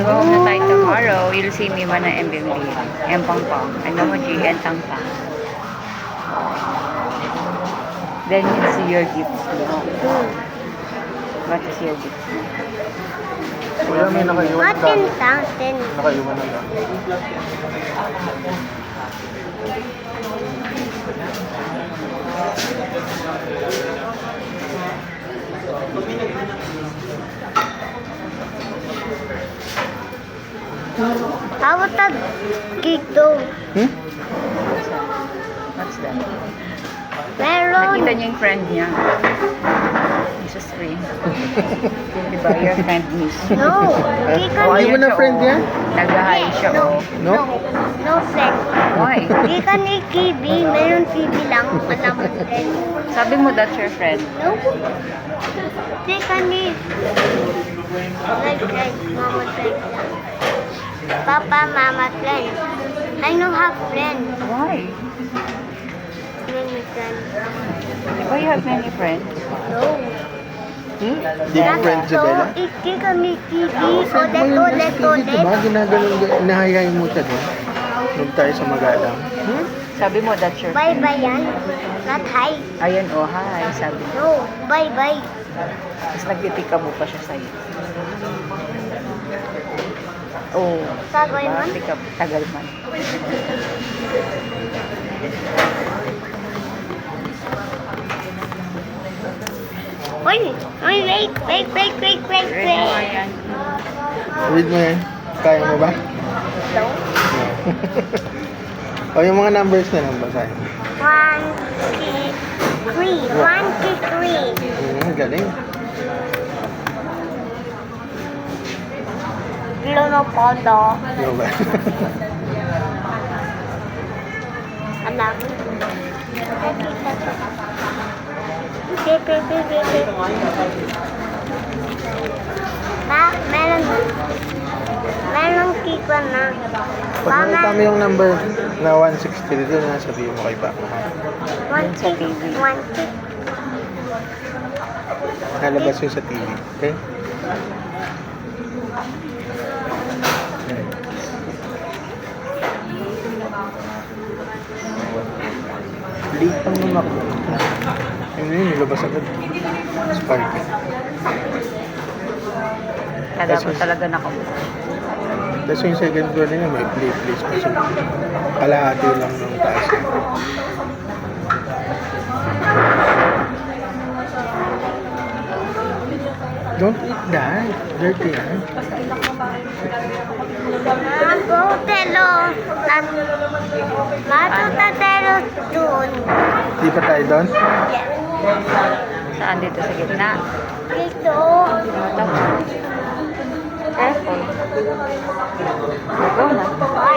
go home na tayo tomorrow. You'll see me mana MBMD. Empang-pang. Ano mo, G? Entang-tang. Then you'll see your gifts. What is your gift? Kuya, may nakaiwan na dami. 10,000. Nakaiwan na lang. How about that cake though? What's that? Meron. Nakita niya yung friend niya. Jesus ring. Diba, your friend miss. No. Di ka Oh, ayaw mo ni... na friend niya? Nag-hi siya, No. oh. No? No friend. Why? Di ka ni Kibi. Meron Kibi lang. Alam mo friend. Sabi mo that's your friend. No. Di ka ni... My friend. Mama friend lang. Papa, mama friend. I don't have friend. Why? Many friend. Diba you have many friends? No. Di ka friend si Bella? Di ka ni Kibi. Friend mo yung STV, diba? Ginaganon, inahayain mo siya doon. Nung tayo sa Magalang. Sabi mo that's your friend. Bye-bye yan. Not hi. Ayun, oh, hi. Sabi. No. Bye-bye. Tapos nagtitika mo pa siya sa'yo. Oh. Tagal man. Tika, tagal man. Uy! Uy, wait! Wait! Wait! Wait! Wait! Ready mo Wait! yan. Read mo yan. Kaya mo ba? No. O yung mga numbers na lang basahin. 1, 2, 3. 1, 2, 3. Galing. Lunopodo. Di ba? Anak. Meron kikwa na. Pag nakita mo yung number na 160 dito na sabihin mo kay Papa. 1 kick. 1 kick. Nalabas yun sa TV. Okay? Late pang lumakbo. Ayun yun, nilabas agad. Sparky. Kala ko talaga nakabuka. Tapos yung second floor na yun, may play place pa siya. Kalahati lang ng taas. Don't eat that. Dirty yan. Matutelo. Matutelo dun. Di pa tayo doon? Yes. Saan dito sa gitna? Dito. Careful. Go na. Bye.